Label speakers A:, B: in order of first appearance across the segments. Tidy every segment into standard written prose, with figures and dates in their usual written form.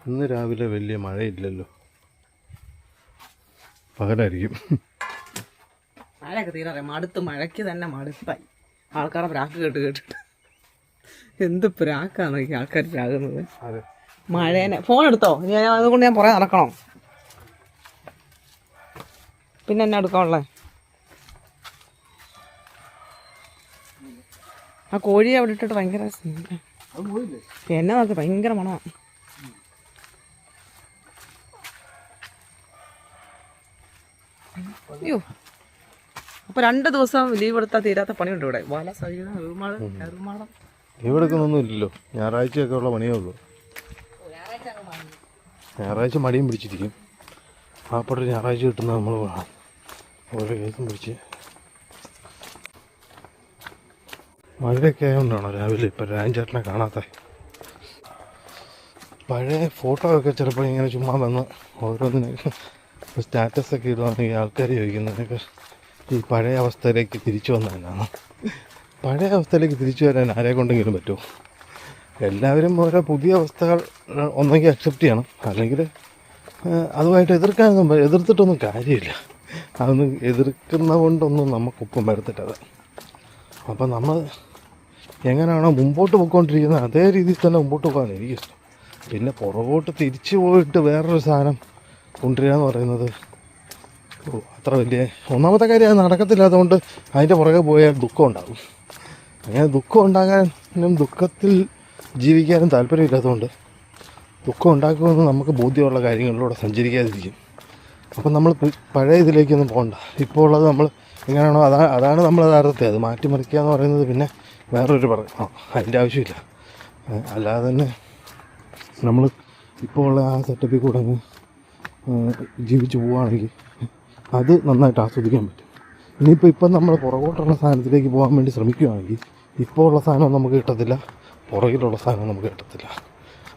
A: ഇന്ന് രാവിലെ വലിയ മഴയില്ലല്ലോ, പകലായിരിക്കും.
B: മഴയൊക്കെ തീരാറേ മടുത്ത്, മഴയ്ക്ക് തന്നെ മടുപ്പായി. ആൾക്കാരെ പ്രാക്ക് കേട്ടിട്ട് എന്ത് പ്രാക്കാണ് ഈ ആൾക്കാർ പ്രാകുന്നത്. മഴേനെ ഫോൺ എടുത്തോ, ഞാൻ അതുകൊണ്ട് ഞാൻ പുറകെ നടക്കണോ? പിന്നെ എന്നെ എടുക്കാനുള്ളേ? ആ കോഴിയെ അവിടെ ഇട്ടിട്ട് ഭയങ്കര എന്നെ നോക്കി ഭയങ്കര മണമാണ്. അയ്യോ, അപ്പൊ 2 ദിവസം ലീവ് എടുത്താൽ തീരാത്ത പണിയുണ്ട് ഇവിടെ. വല സഹിതം
A: ലീവ് എടുക്കുന്നൊന്നും ഇല്ലല്ലോ, ഞായറാഴ്ചയൊക്കെ ഉള്ള പണിയേ ഉള്ളൂ. ഞായറാഴ്ച മടിയും പിടിച്ചിരിക്കും. പാപ്പട്ട് ഞായറാഴ്ച കിട്ടുന്ന നമ്മൾ ഓരോ കേസും പിടിച്ച്. മഴയൊക്കെ ആയതുകൊണ്ടാണോ രാവിലെ ഇപ്പം രാജേട്ടനെ കാണാത്ത? പഴയ ഫോട്ടോ ഒക്കെ ചിലപ്പോൾ ഇങ്ങനെ ചുമ്മാ വന്ന് ഓരോന്നിനൊക്കെ സ്റ്റാറ്റസൊക്കെ ഇടുവാണെങ്കിൽ ആൾക്കാർ ചോദിക്കുന്നതിനൊക്കെ ഈ പഴയ അവസ്ഥയിലേക്ക് തിരിച്ചു വന്നതന്നാണ്. പഴയ അവസ്ഥയിലേക്ക് തിരിച്ചു വരാൻ ആരെ കൊണ്ടെങ്കിലും പറ്റുമോ? എല്ലാവരും ഓരോ പുതിയ അവസ്ഥകൾ ഒന്നെങ്കിൽ അക്സെപ്റ്റ് ചെയ്യണം, അല്ലെങ്കിൽ അതുമായിട്ട് എതിർത്തിട്ടൊന്നും കാര്യമില്ല. അതൊന്നും എതിർക്കുന്ന കൊണ്ടൊന്നും നമുക്കൊപ്പം വരത്തിട്ടത്. അപ്പം നമ്മൾ എങ്ങനെയാണോ മുമ്പോട്ട് പോയിക്കൊണ്ടിരിക്കുന്നത് അതേ രീതിയിൽ തന്നെ മുമ്പോട്ട് പോകാൻ എനിക്കിഷ്ടം. പിന്നെ പുറകോട്ട് തിരിച്ചു പോയിട്ട് വേറൊരു സാധനം കൊണ്ടുവരിക എന്ന് പറയുന്നത് അത്ര വലിയ, ഒന്നാമത്തെ കാര്യം അത് നടക്കത്തില്ലാത്തതുകൊണ്ട് അതിൻ്റെ പുറകെ പോയാൽ ദുഃഖം ഉണ്ടാകും. അങ്ങനെ ദുഃഖം ഉണ്ടാകാനും ദുഃഖത്തിൽ ജീവിക്കാനും താല്പര്യമില്ലാത്തതുകൊണ്ട് ദുഃഖം ഉണ്ടാക്കുമെന്ന് നമുക്ക് ബോധ്യമുള്ള കാര്യങ്ങളിലൂടെ സഞ്ചരിക്കാതിരിക്കും. അപ്പം നമ്മൾ പഴയ ഇതിലേക്കൊന്നും പോകണ്ട. ഇപ്പോൾ ഉള്ളത് നമ്മൾ എങ്ങനെയാണോ അതാണ് നമ്മൾ യഥാർത്ഥത്തെ. അത് മാറ്റിമറിക്കുക എന്ന് പറയുന്നത് പിന്നെ വേറൊരു അതിൻ്റെ ആവശ്യമില്ല. അല്ലാതെ തന്നെ നമ്മൾ ഇപ്പോൾ ഉള്ള ആ സെറ്റപ്പിൽ കൂടെ അങ്ങ് ജീവിച്ച് പോവുകയാണെങ്കിൽ അത് നന്നായിട്ട് ആസ്വദിക്കാൻ പറ്റും. ഇനിയിപ്പോൾ നമ്മൾ പുറകോട്ടുള്ള സാധനത്തിലേക്ക് പോകാൻ വേണ്ടി ശ്രമിക്കുകയാണെങ്കിൽ ഇപ്പോൾ ഉള്ള സാധനം നമുക്ക് കിട്ടത്തില്ല, പുറകിലുള്ള സാധനം നമുക്ക് കിട്ടത്തില്ല.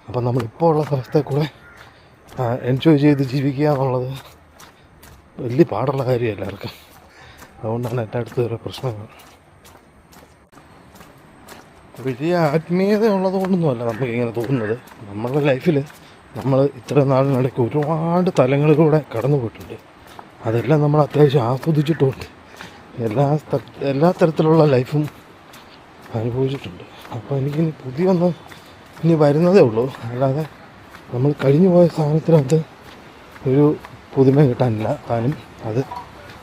A: അപ്പം നമ്മളിപ്പോൾ ഉള്ള അവസ്ഥയിൽ കൂടെ എൻജോയ് ചെയ്ത് ജീവിക്കുക എന്നുള്ളത് വലിയ പാടുള്ള കാര്യം എല്ലാവർക്കും. അതുകൊണ്ടാണ് എൻ്റെ അടുത്ത് ഓരോ പ്രശ്നങ്ങൾ. വലിയ ആത്മീയത ഉള്ളത് കൊണ്ടൊന്നുമല്ല നമുക്ക് ഇങ്ങനെ തോന്നുന്നത്. നമ്മളുടെ ലൈഫിൽ നമ്മൾ ഇത്ര നാളിനിടയ്ക്ക് ഒരുപാട് തലങ്ങളിലൂടെ കടന്നു പോയിട്ടുണ്ട്. അതെല്ലാം നമ്മൾ അത്യാവശ്യം ആസ്വദിച്ചിട്ടുമുണ്ട്. എല്ലാ തരത്തിലുള്ള ലൈഫും അനുഭവിച്ചിട്ടുണ്ട്. അപ്പോൾ എനിക്കിനി പുതിയൊന്ന് ഇനി വരുന്നതേ ഉള്ളൂ. അല്ലാതെ നമ്മൾ കഴിഞ്ഞു പോയ സാധനത്തിനകത്ത് ഒരു പുതുമ കിട്ടാനില്ല താനും. അത്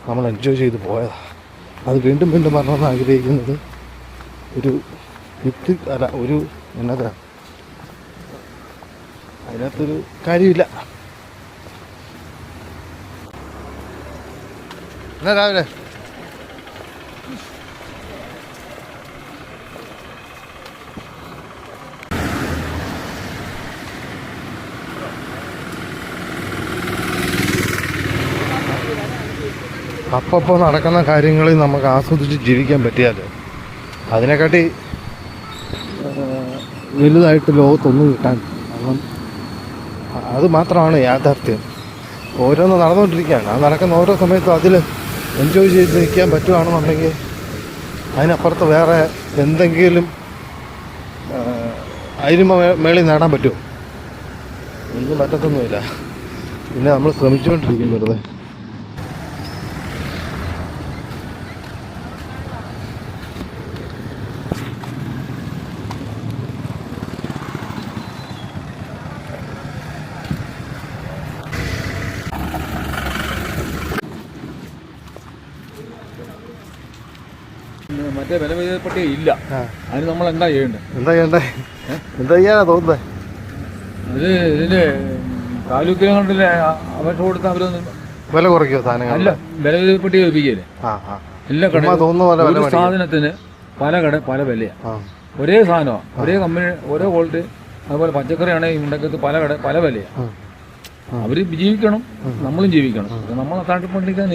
A: നമ്മൾ എൻജോയ് ചെയ്ത് പോയതാണ്. അത് വീണ്ടും വീണ്ടും വരണമെന്ന് ആഗ്രഹിക്കുന്നത് ഒരു ഒരു എന്നതാ, അതിനകത്തൊരു കാര്യമില്ല. എന്നാ രാവിലെ അപ്പോൾ നടക്കുന്ന കാര്യങ്ങളിൽ നമുക്ക് ആസ്വദിച്ച് ജീവിക്കാൻ പറ്റിയാൽ അതിനെക്കാട്ടി വലുതായിട്ട് ലോകത്തൊന്നും കിട്ടാൻ. കാരണം അത് മാത്രമാണ് യാഥാർത്ഥ്യം. ഓരോന്ന് നടന്നുകൊണ്ടിരിക്കുകയാണ്. അത് നടക്കുന്ന ഓരോ സമയത്തും അതിൽ എൻജോയ് ചെയ്ത് നിൽക്കാൻ പറ്റുകയാണെന്നുണ്ടെങ്കിൽ അതിനപ്പുറത്ത് വേറെ എന്തെങ്കിലും അതിന് മേളിൽ നേടാൻ പറ്റുമോ? ഒന്നും പറ്റത്തൊന്നുമില്ല. പിന്നെ നമ്മൾ ശ്രമിച്ചുകൊണ്ടിരിക്കും വെറുതെ.
C: മറ്റേ വിലപട്ടിക ഇല്ല. അതിന് നമ്മൾ എന്താ ചെയ്യണ്ടേ?
A: എന്താ ചെയ്യാനാ തോന്നുന്നത്?
C: അത് ഇതിന്റെ താലൂക്കിലെ കൊണ്ടല്ലേ അപേക്ഷ കൊടുത്ത അവരൊന്നും
A: വില കുറയ്ക്കോ സാധനങ്ങൾ?
C: അല്ല, വിലപട്ടിക വെപ്പിക്കല്ലേ എല്ലാ കട സാധനത്തിന് പല വിലയാണ്. ഒരേ സാധനമാണ്, ഒരേ കമ്പനി, ഓരോ ക്വാളിറ്റി. അതുപോലെ പച്ചക്കറി ആണെങ്കിൽ ഉണ്ടാക്കത്ത് പല വിലയാണ്. അവര് ജീവിക്കണം, നമ്മളും ജീവിക്കണം. നമ്മൾ അത്താഴപ്പണ്ടിക്കാൻ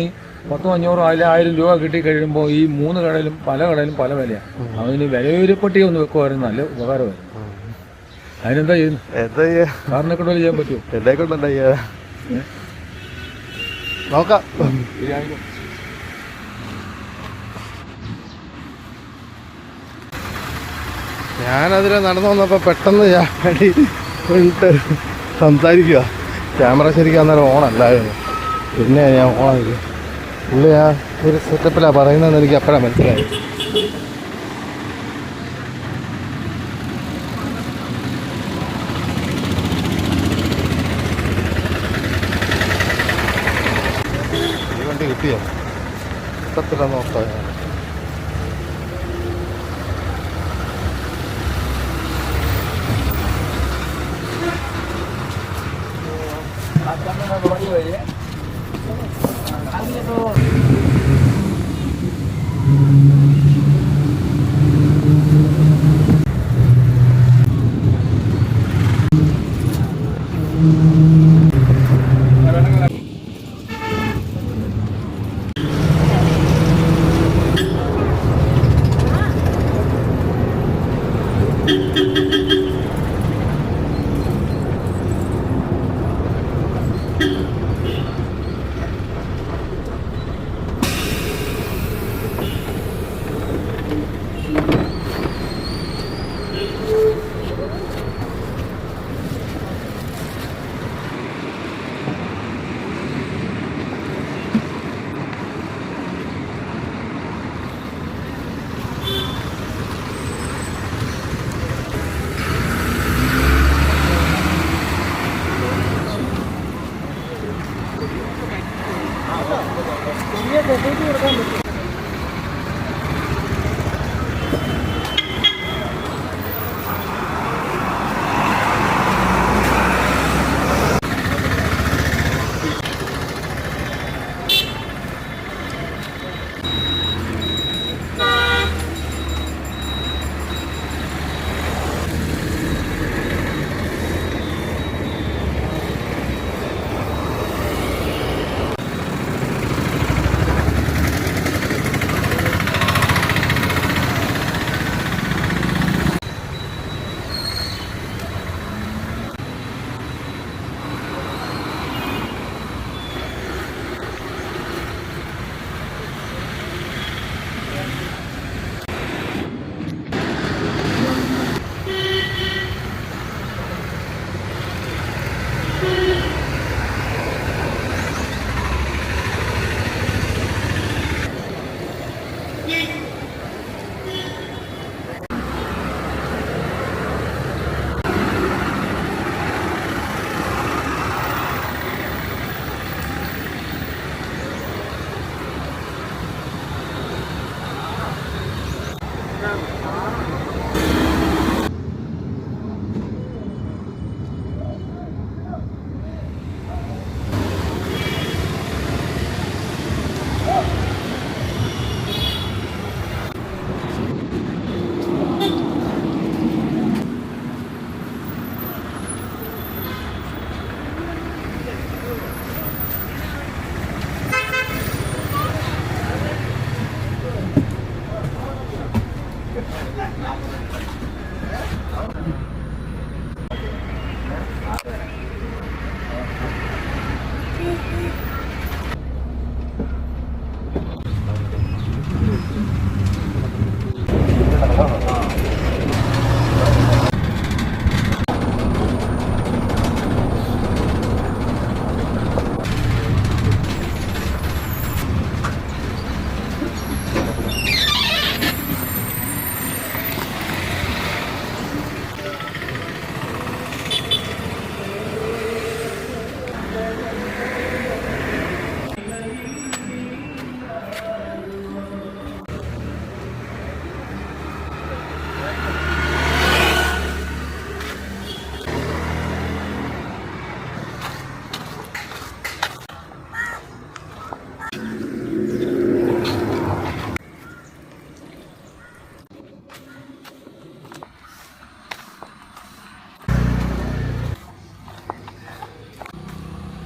C: 1000-500 1000 രൂപ കിട്ടി കഴിയുമ്പോൾ ഈ 3 കടയിലും പല വിലയാണ്. അതിന് വിലപട്ടിക ഒന്ന് വെക്കുമായിരുന്നു, നല്ല ഉപകാരമായിരുന്നു. അതിനെന്താ ചെയ്യുന്നത്? സാറിനെ കൊണ്ട് ചെയ്യാൻ പറ്റുമോ?
A: എന്നെ കൊണ്ടെന്താ ചെയ്യാ നോക്കാം. ഞാനതിൽ നടന്നു വന്നപ്പോൾ പെട്ടെന്ന് ചാടി സംസാരിക്കുക. ക്യാമറ ശരിക്കും അന്നേരം ഓണല്ലായിരുന്നു, പിന്നെ ഞാൻ ഓണാക്കി. പുള്ളി ആ ഒരു സെറ്റപ്പിലാണ് പറയുന്നതെന്ന് എനിക്ക് അപ്പോഴാണ് മനസ്സിലായി. ഈ വണ്ടി കിട്ടിയോ മൊത്തത്തിലാണ് നോക്കാം.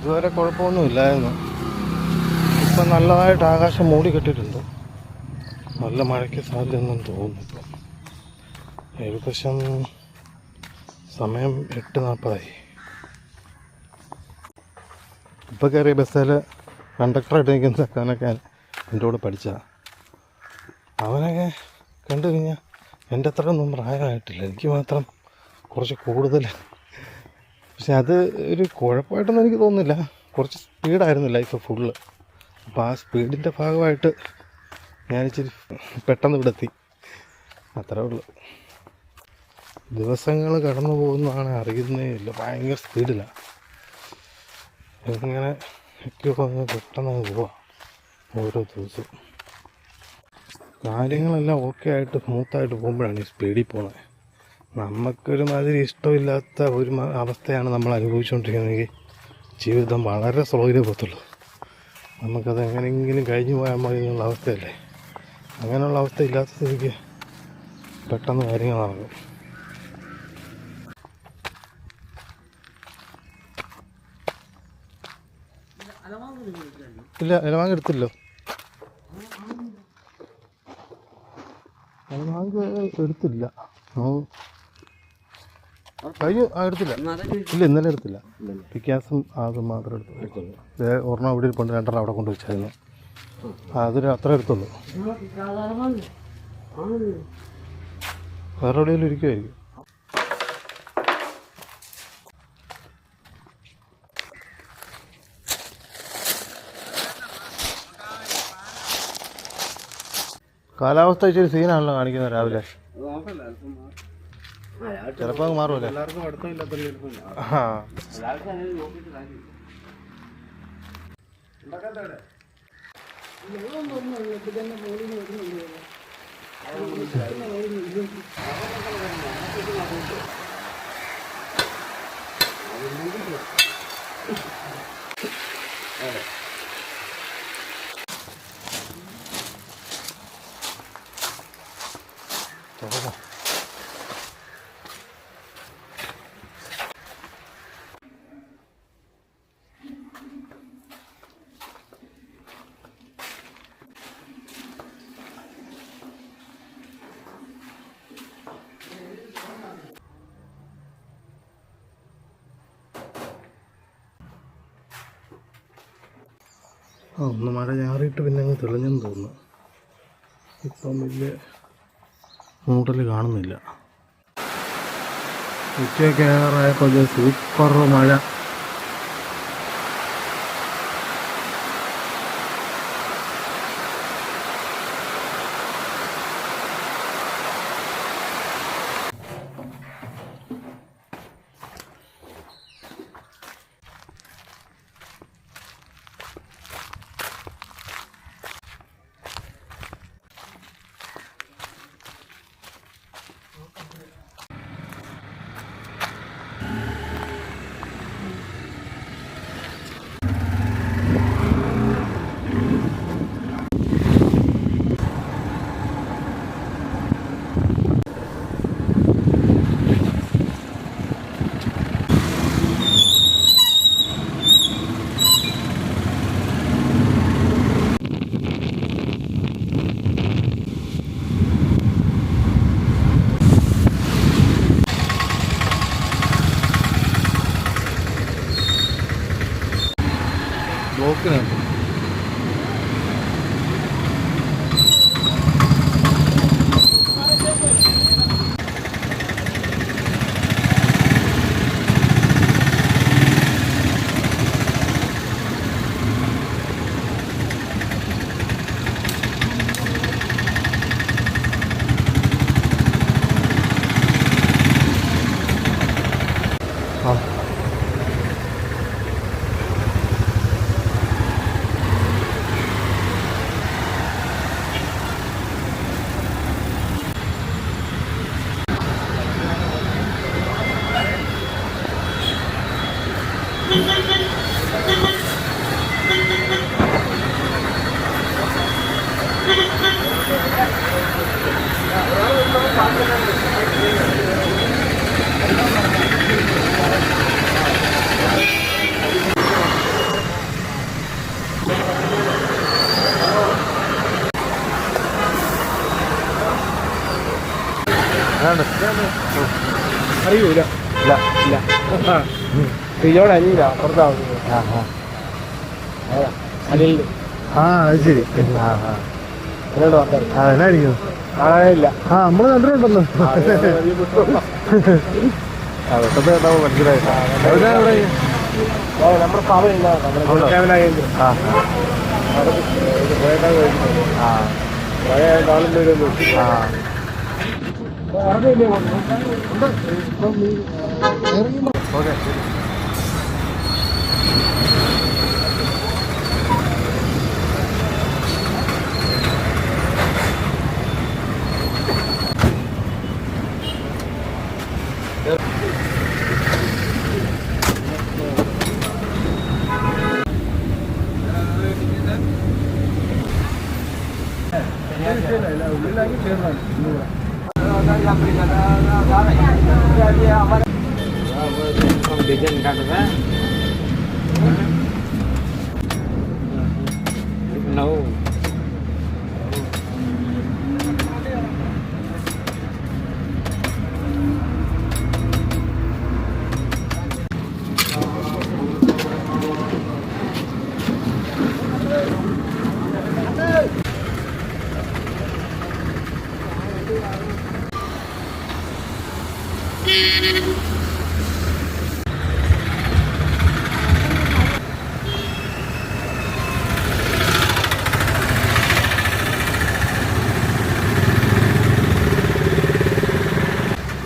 A: ഇതുവരെ കുഴപ്പമൊന്നുമില്ലായിരുന്നു. ഇപ്പം നല്ലതായിട്ട് ആകാശം മൂടി കെട്ടിയിട്ടുണ്ട്. നല്ല മഴയ്ക്ക് സാധ്യതയെന്നും തോന്നുന്നു. ഇപ്പം ഏകദേശം സമയം 8:40. ഇപ്പോൾ കയറിയ ബസ്സിൽ കണ്ടക്ടറായിട്ട് നിൽക്കുന്ന ചെക്കാനൊക്കെ എൻ്റെ കൂടെ പഠിച്ചതാണ്. അവനൊക്കെ കണ്ടു കഴിഞ്ഞാൽ എൻ്റെ അത്ര ഒന്നും പ്രായമായിട്ടില്ല. എനിക്ക് മാത്രം കുറച്ച് കൂടുതൽ പക്ഷെ അത് ഒരു കുഴപ്പമായിട്ടൊന്നും എനിക്ക് തോന്നുന്നില്ല. കുറച്ച് സ്പീഡായിരുന്നു ലൈഫ് ഫുള്ള്. അപ്പോൾ ആ സ്പീഡിൻ്റെ ഭാഗമായിട്ട് ഞാനിച്ചിരി പെട്ടെന്ന് ഇവിടെ എത്തി, അത്രേ ഉള്ളൂ. ദിവസങ്ങൾ കടന്നു പോകുന്നതാണ് അറിയുന്നേ ഇല്ല, ഭയങ്കര സ്പീഡിലാണ്. ഇങ്ങനെ ഒക്കെ പെട്ടെന്ന് പോവാം ഓരോ ദിവസവും. കാര്യങ്ങളെല്ലാം ഓക്കെ ആയിട്ട് സ്മൂത്തായിട്ട് പോകുമ്പോഴാണ് ഈ സ്പീഡിൽ പോകുന്നത്. നമുക്കൊരുമാതിരി ഇഷ്ടമില്ലാത്ത ഒരു അവസ്ഥയാണ് നമ്മൾ അനുഭവിച്ചുകൊണ്ടിരിക്കുന്നതെങ്കിൽ ജീവിതം വളരെ സ്ലോയിലേ പോകത്തുള്ളൂ. നമുക്കത് എങ്ങനെയെങ്കിലും കഴിഞ്ഞു പോയാൽ മതി എന്നുള്ള അവസ്ഥയല്ലേ. അങ്ങനെയുള്ള അവസ്ഥ ഇല്ലാത്ത സ്ഥിതിക്ക് പെട്ടെന്ന് കാര്യങ്ങൾ നടക്കും. ഇല്ല, ഇലവാങ്ക് എടുത്തില്ലോ. ഇലവാങ്ക് എടുത്തില്ല. കഴിഞ്ഞു എടുത്തില്ല. ഇല്ല, ഇന്നലെ എടുത്തില്ല. പിക്കാസും അതും മാത്രമേ എടുത്തുള്ളൂ. ഒരെണ്ണം ഇവിടെ ഇരിപ്പുണ്ട്, 2 അവിടെ കൊണ്ട് വെച്ചായിരുന്നു. അതൊരു അത്ര എടുത്തുള്ളൂ. വേറെ എവിടെയെങ്കിലും ഇരിക്കുമായിരിക്കും. കാലാവസ്ഥ ഇച്ചിരി സീനാണല്ലോ കാണിക്കുന്നത് രാവിലെ. ചിലപ്പോൾ അങ്ങ് മാറുമല്ലേ. ആ ഒന്ന് മഴ ചാറിയിട്ട് പിന്നെ അങ്ങ് തെളിഞ്ഞെന്ന് തോന്നുന്നു. ഇപ്പം വലിയ മൂടൽ കാണുന്നില്ല. ഉച്ചയൊക്കെ ആയപ്പോൾ സൂപ്പർ മഴ. ബ്ലോക്കിനാണ്.
D: അറിയൂല. ഇല്ല ഇല്ല ഇയോടെ അനിയില്ല പുറത്താവും. അനിലിൻ്റെ
A: അത് ശരി.
D: എന്നോട് പറഞ്ഞു
A: അതെന്നായിരിക്കും
D: കാണാനില്ല.
A: നമ്മൾ കണ്ടിട്ടുണ്ടല്ലോ. വെട്ടത്ത് കേട്ടാൽ മനസ്സിലായില്ല. എവിടെയാണ് ഇവിടെ?
D: നമ്മുടെ പാവയില്ല, നമ്മുടെ കേന്ദ്രം.
A: ആ ആ
D: പഴയ കാണുന്ന
A: ആ ഓക്കെ.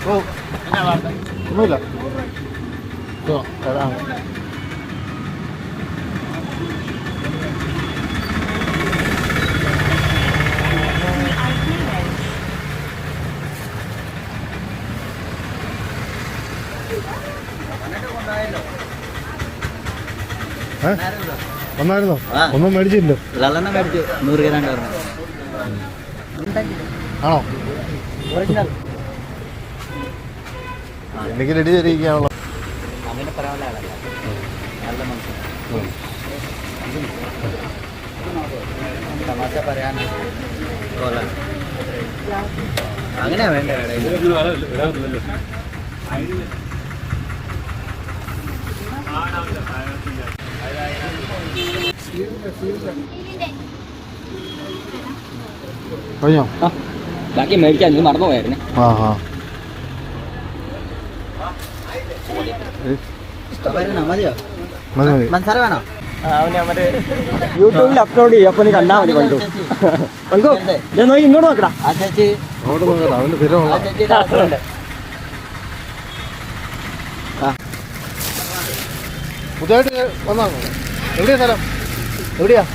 A: ഓ ഒന്നുമില്ല. വന്നായിരുന്നോ? ഒന്നും മേടിച്ചില്ലോ?
B: മേടിച്ചു 100 ഗ്രാം
A: ആണോ? എനിക്ക് റെഡി തരികയാണല്ലോ.
B: അങ്ങനെ പറയാനുള്ള ആളല്ല, നല്ല മനസ്സിലായി. തമാശ പറയാൻ അങ്ങനെയാ വേണ്ട.
A: കഴിഞ്ഞോ?
B: ബാക്കി മേടിക്കാൻ ഇത് മറന്നു പോയായിരുന്നു.
A: ആ ആ
B: മതിയോ?
A: മതി മതി.
B: മൻസാര വേണോ?
D: അവനെ മറ്റേ യൂട്യൂബിൽ അപ്ലോഡ് ചെയ്യും, അപ്പൊ നീ കണ്ടാ മതി. കൊണ്ടു ഞാൻ നോക്കി ഇങ്ങോട്ട് നോക്കടാ.
B: ആ ചേച്ചി
A: അങ്ങോട്ട് നോക്കണ്ട, അവൻ്റെ സ്ഥിരമുള്ള.
B: ആ ചേച്ചി
A: പുതിയതായിട്ട് വന്നാണോ? എവിടെയാ സ്ഥലം? എവിടെയാ?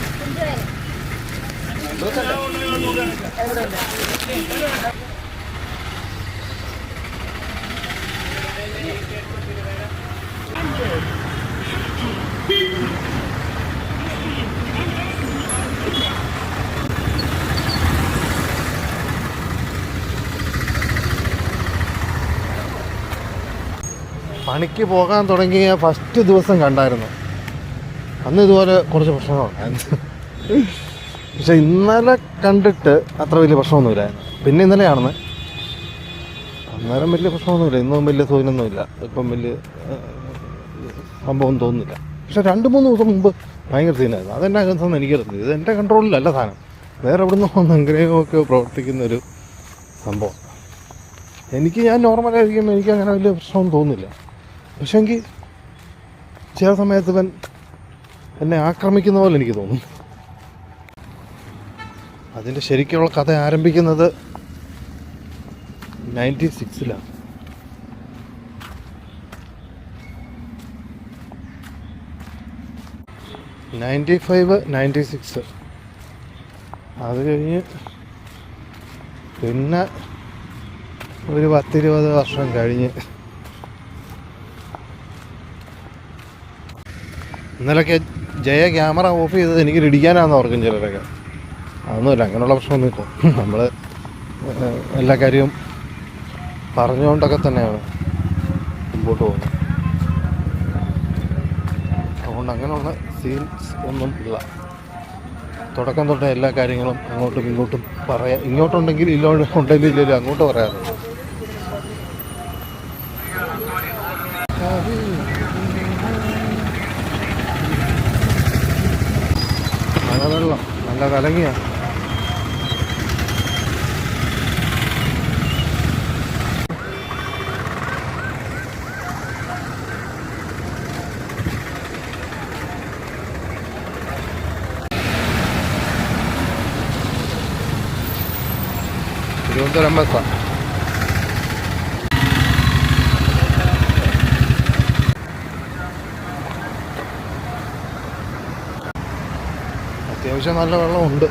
A: പണിക്ക് പോകാൻ തുടങ്ങിയ ഫസ്റ്റ് ദിവസം കണ്ടായിരുന്നു. അന്ന് ഇതുപോലെ കുറച്ച് പ്രശ്നങ്ങളുണ്ടായിരുന്നു. പക്ഷെ ഇന്നലെ കണ്ടിട്ട് അത്ര വലിയ പ്രശ്നമൊന്നുമില്ലായിരുന്നു. പിന്നെ ഇന്നലെയാണെന്ന് അന്നേരം വലിയ പ്രശ്നമൊന്നുമില്ല. ഇന്നും വലിയ സൂചനൊന്നുമില്ല. ഇപ്പം വലിയ സംഭവം തോന്നുന്നില്ല. പക്ഷെ 2-3 ദിവസം മുമ്പ് ഭയങ്കര സീനായിരുന്നു. അതെന്നാ കേസെന്ന് എനിക്കറിയില്ല. ഇത് എൻ്റെ കൺട്രോളിലല്ല സാധനം. വേറെ എവിടെ നിന്നോ എങ്ങനെയൊക്കെ പ്രവർത്തിക്കുന്നൊരു സംഭവം. ഞാൻ നോർമലായിരിക്കുമ്പോൾ എനിക്ക് അങ്ങനെ വലിയ പ്രശ്നമൊന്നും തോന്നുന്നില്ല. പക്ഷെ എങ്കിൽ ചില സമയത്ത് ഇവൻ എന്നെ ആക്രമിക്കുന്ന പോലെ എനിക്ക് തോന്നും. അതിൻ്റെ ശരിക്കുള്ള കഥ ആരംഭിക്കുന്നത് 96-ലാണ്. '95, '96 അത് കഴിഞ്ഞ് പിന്നെ ഒരു 10-20 വർഷം കഴിഞ്ഞ് ഇന്നലൊക്കെ ജയ ക്യാമറ ഓഫ് ചെയ്തത് എനിക്ക് ഇടിക്കാനാണെന്ന് ഓർക്കും ചിലരൊക്കെ. അതൊന്നുമില്ല, അങ്ങനെയുള്ള പ്രശ്നമൊന്നുമില്ല. നമ്മൾ എല്ലാ കാര്യവും പറഞ്ഞുകൊണ്ടൊക്കെ തന്നെയാണ് മുമ്പോട്ട് പോകുന്നത്. അതുകൊണ്ട് അങ്ങനെയുള്ള സീൻസ് ഒന്നും ഇല്ല. തുടക്കം തൊട്ട് എല്ലാ കാര്യങ്ങളും അങ്ങോട്ടും ഇങ്ങോട്ടും പറയാം. ഇങ്ങോട്ടുണ്ടെങ്കിൽ ഉണ്ടെങ്കിൽ ഇല്ലല്ലോ അങ്ങോട്ട് പറയാറുണ്ട്. നല്ല വെള്ളം, നല്ല കലങ്ങിയ. തിരുവനന്തപുരം ബസ്സാണ്. അത്യാവശ്യം നല്ല വെള്ളമുണ്ട്.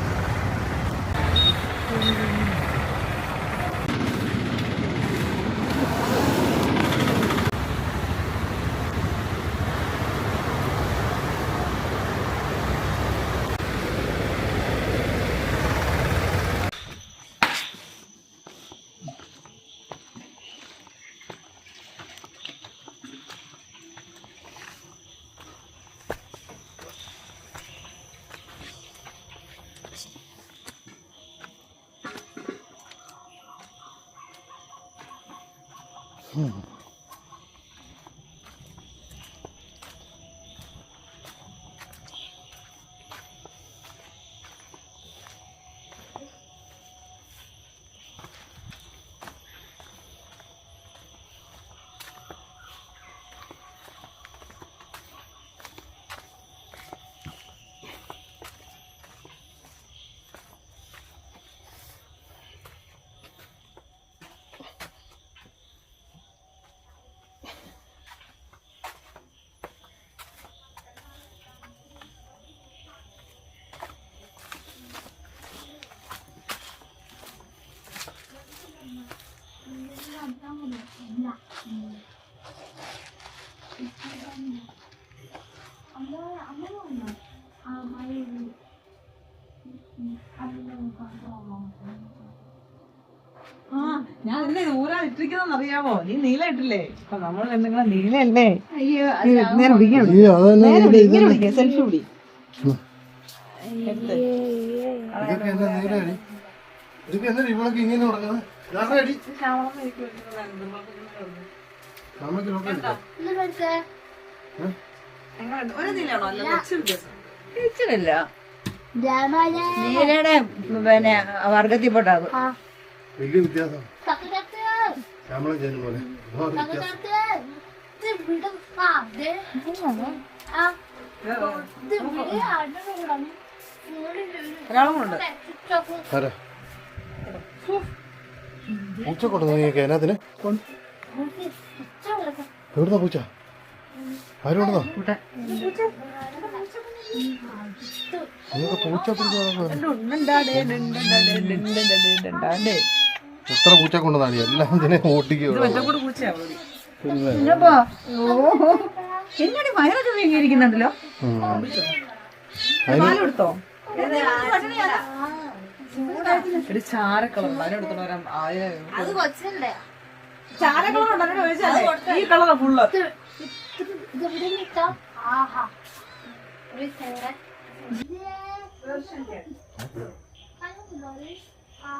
B: ഞാൻ ഇതിനെ ഊരാൻ ഇട്ടിരിക്കുന്ന അറിയാമോ? നീ നീല ഇട്ടില്ലേ? അപ്പൊ നമ്മൾ നിങ്ങളെ നീലയല്ലേ? നേരെ പിടിക്കാം, സെൽഫി പിടി. ഒരു നീലാണോ? അല്ല
E: ഇച്ചിരില്ല നീലയുടെ പിന്നെ വർഗത്തിൽപ്പെട്ടാകും.
A: വലിയ വ്യത്യാസം. ശ്യാമളം ചേരും പോലെ
B: ഒരാളുമുണ്ട്.
A: പൂച്ച കൊണ്ടു നോക്കിയൊക്കെ അതിനകത്തിന് എവിടുന്നാ പൂച്ച? ആരും കൊണ്ടുവന്നോ? നിങ്ങൾക്ക് പൂച്ച എത്ര പൂച്ച കൊണ്ടുവന്നാണ് എല്ലാം ഇതിനെ ഓട്ടിക്കുക.
E: എന്നോട് വയറൊക്കെ വീങ്ങിയിരിക്കുന്നുണ്ടല്ലോ.
B: ഈ കളറാ ഫുള്ള്.
F: ആ